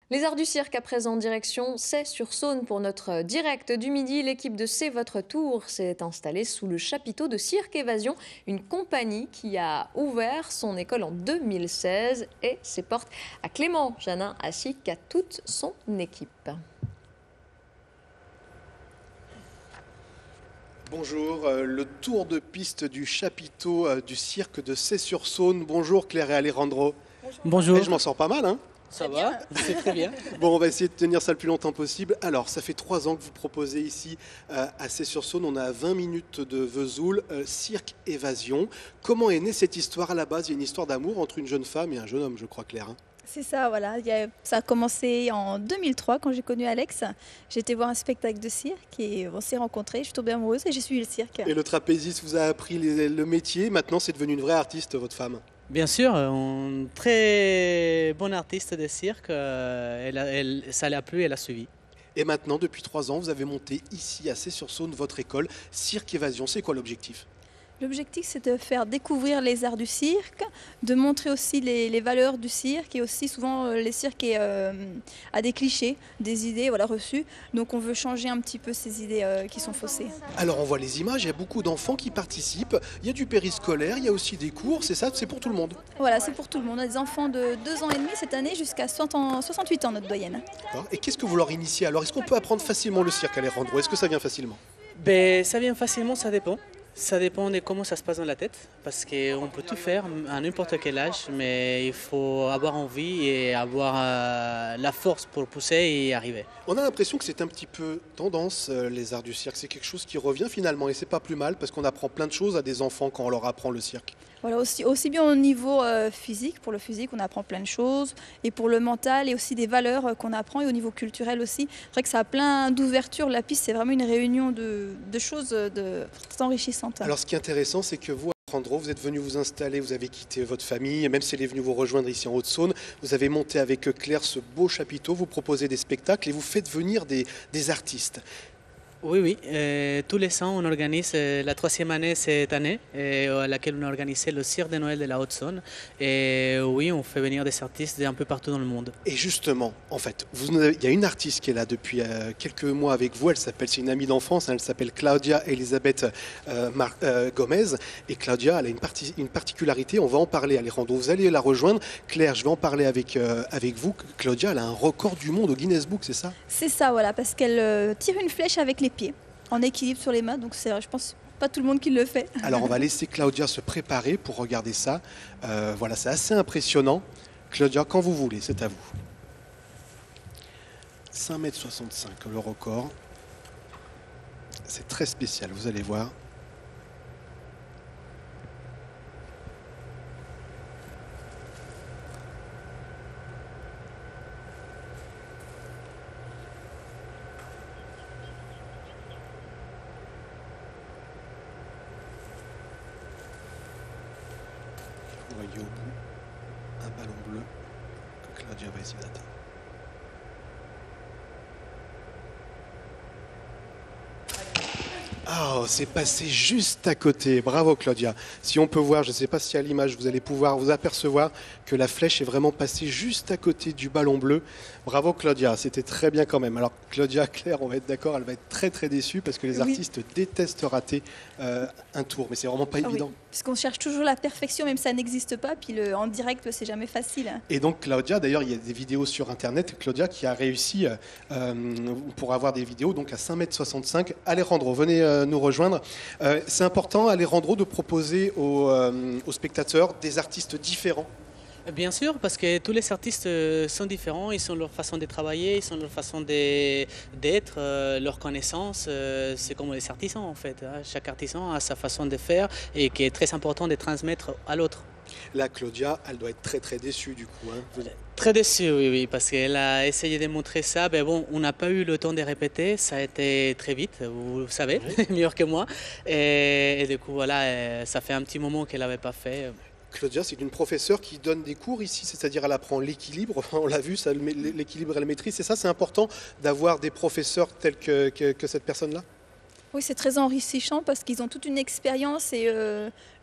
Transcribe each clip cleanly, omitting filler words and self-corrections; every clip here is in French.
Les arts du cirque à présent direction C'est-sur-Saône pour notre direct du midi. L'équipe de C'est votre tour s'est installée sous le chapiteau de Cirque Évasion, une compagnie qui a ouvert son école en 2016 et ses portes à Clément Janin ainsi qu'à toute son équipe. Bonjour, le tour de piste du chapiteau du cirque de C'est-sur-Saône. Bonjour Claire et Alejandro. Bonjour. Je m'en sors pas mal, hein? Ça va? C'est très bien. Bon, on va essayer de tenir ça le plus longtemps possible. Alors, ça fait 3 ans que vous proposez ici à C'est-sur-Saône. On a 20 minutes de Vesoul, cirque Évasion. Comment est née cette histoire à la base? Il y a une histoire d'amour entre une jeune femme et un jeune homme, je crois, Claire, hein. C'est ça, voilà. Ça a commencé en 2003 quand j'ai connu Alex. J'étais voir un spectacle de cirque et on s'est rencontrés. Je suis tombée amoureuse et j'ai suivi le cirque. Et le trapéziste vous a appris le métier. Maintenant, c'est devenu une vraie artiste, votre femme. Bien sûr, une très bonne artiste de cirque. Ça l'a plu, elle a suivi. Et maintenant, depuis 3 ans, vous avez monté ici à C'est-sur-Saône votre école Cirque Évasion. C'est quoi l'objectif? L'objectif, c'est de faire découvrir les arts du cirque, de montrer aussi les valeurs du cirque et aussi souvent les cirques a des clichés, des idées voilà, reçues. Donc on veut changer un petit peu ces idées qui sont faussées. Alors on voit les images, il y a beaucoup d'enfants qui participent, il y a du périscolaire, il y a aussi des cours, c'est ça, c'est pour tout le monde. Voilà, c'est pour tout le monde. On a des enfants de 2 ans et demi cette année jusqu'à 68 ans, notre doyenne. D'accord. Et qu'est-ce que vous leur initiez? Alors est-ce qu'on peut apprendre facilement le cirque à Alejandro? Est-ce que ça vient facilement? Ben, ça vient facilement, ça dépend. Ça dépend de comment ça se passe dans la tête, parce qu'on peut tout faire à n'importe quel âge, mais il faut avoir envie et avoir la force pour pousser et y arriver. On a l'impression que c'est un petit peu tendance, les arts du cirque. C'est quelque chose qui revient finalement et c'est pas plus mal parce qu'on apprend plein de choses à des enfants quand on leur apprend le cirque. Voilà, aussi bien au niveau physique, pour le physique on apprend plein de choses, et pour le mental et aussi des valeurs qu'on apprend, et au niveau culturel aussi. C'est vrai que ça a plein d'ouvertures, la piste c'est vraiment une réunion de choses très enrichissantes. Alors ce qui est intéressant, c'est que vous, Alejandro, vous êtes venu vous installer, vous avez quitté votre famille, et même si elle est venue vous rejoindre ici en Haute-Saône, vous avez monté avec Claire ce beau chapiteau, vous proposez des spectacles et vous faites venir des artistes. Oui, oui. Tous les ans, on organise la 3e année cette année, à laquelle on a organisé le cirque de Noël de la Haute-Saône. Et oui, on fait venir des artistes d'un peu partout dans le monde. Et justement, en fait, il y a une artiste qui est là depuis quelques mois avec vous. C'est une amie d'enfance, hein, elle s'appelle Claudia Elisabeth Gomez. Et Claudia, elle a une particularité, on va en parler, Alejandro. Vous allez la rejoindre. Claire, je vais en parler avec vous. Claudia, elle a un record du monde au Guinness Book, c'est ça? C'est ça, voilà, parce qu'elle tire une flèche avec les pieds, en équilibre sur les mains, donc c'est, je pense, pas tout le monde qui le fait. Alors on va laisser Claudia se préparer pour regarder ça. Voilà, c'est assez impressionnant. Claudia, quand vous voulez, c'est à vous. 5,65 m le record. C'est très spécial, vous allez voir. Vous voyez au bout un ballon bleu que Claudia va essayer d'atteindre. Ah, c'est passé juste à côté. Bravo Claudia. Si on peut voir, je ne sais pas si à l'image vous allez pouvoir vous apercevoir que la flèche est vraiment passée juste à côté du ballon bleu. Bravo Claudia, c'était très bien quand même. Alors Claudia, Claire, on va être d'accord, elle va être très très déçue parce que les artistes détestent rater un tour. Mais c'est vraiment pas évident. Oui, parce qu'on cherche toujours la perfection, même si ça n'existe pas. Puis en direct, c'est jamais facile. Et donc Claudia, d'ailleurs, il y a des vidéos sur Internet. Claudia qui a réussi pour avoir des vidéos donc à 5,65 m. Alejandro, venez nous rejoindre. C'est important, Alejandro, de proposer aux spectateurs des artistes différents. Bien sûr, parce que tous les artistes sont différents, ils ont leur façon de travailler, ils ont leur façon d'être, leur connaissance. C'est comme les artisans en fait. Chaque artisan a sa façon de faire et qui est très important de transmettre à l'autre. Là, Claudia, elle doit être très très déçue du coup. Hein. Très déçue, oui, oui, parce qu'elle a essayé de montrer ça. Mais bon, on n'a pas eu le temps de répéter, ça a été très vite, vous savez, mieux que moi. Et du coup, voilà, ça fait un petit moment qu'elle n'avait pas fait. Claudia, c'est une professeure qui donne des cours ici, c'est-à-dire elle apprend l'équilibre, on l'a vu, l'équilibre et la maîtrise, c'est ça, c'est important d'avoir des professeurs tels que cette personne-là? Oui, c'est très enrichissant parce qu'ils ont toute une expérience et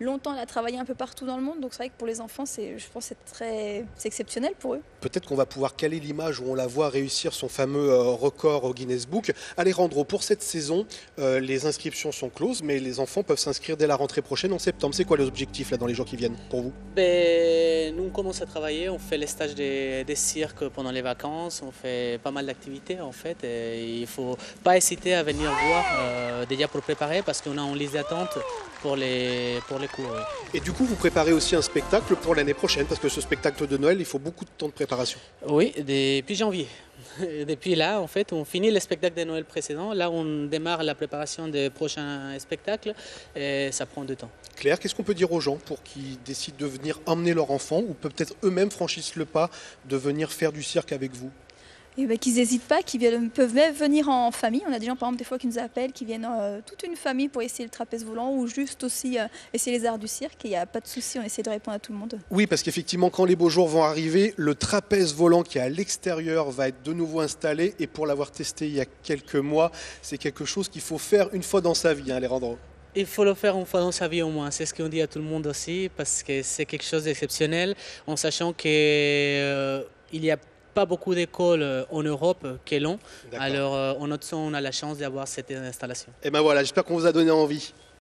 longtemps à travailler un peu partout dans le monde. Donc c'est vrai que pour les enfants, je pense que c'est exceptionnel pour eux. Peut-être qu'on va pouvoir caler l'image où on la voit réussir son fameux record au Guinness Book. Alejandro, pour cette saison, les inscriptions sont closes, mais les enfants peuvent s'inscrire dès la rentrée prochaine en septembre. C'est quoi les objectifs là, dans les jours qui viennent pour vous? Ben, nous, on commence à travailler, on fait les stages des cirques pendant les vacances, on fait pas mal d'activités en fait. Et il ne faut pas hésiter à venir voir déjà pour préparer parce qu'on a en liste d'attente pour les cours. Et du coup, vous préparez aussi un spectacle pour l'année prochaine, parce que ce spectacle de Noël, il faut beaucoup de temps de préparation. Oui, depuis janvier. Depuis là, en fait, on finit le spectacle de Noël précédent. Là, on démarre la préparation des prochains spectacles et ça prend du temps. Claire, qu'est-ce qu'on peut dire aux gens pour qu'ils décident de venir emmener leur enfant ou peut-être eux-mêmes franchissent le pas de venir faire du cirque avec vous? Et ben, qu'ils n'hésitent pas, peuvent même venir en famille. On a des gens, par exemple, des fois qui nous appellent, qui viennent toute une famille pour essayer le trapèze volant ou juste aussi essayer les arts du cirque. Il n'y a pas de souci, on essaie de répondre à tout le monde. Oui, parce qu'effectivement, quand les beaux jours vont arriver, le trapèze volant qui est à l'extérieur va être de nouveau installé. Et pour l'avoir testé il y a quelques mois, c'est quelque chose qu'il faut faire une fois dans sa vie, hein, Alejandro. Il faut le faire une fois dans sa vie au moins, c'est ce qu'on dit à tout le monde aussi, parce que c'est quelque chose d'exceptionnel, en sachant qu'il y a pas beaucoup d'écoles en Europe qui l'ont. Alors, en notre son, on a la chance d'avoir cette installation. Et ben voilà, j'espère qu'on vous a donné envie.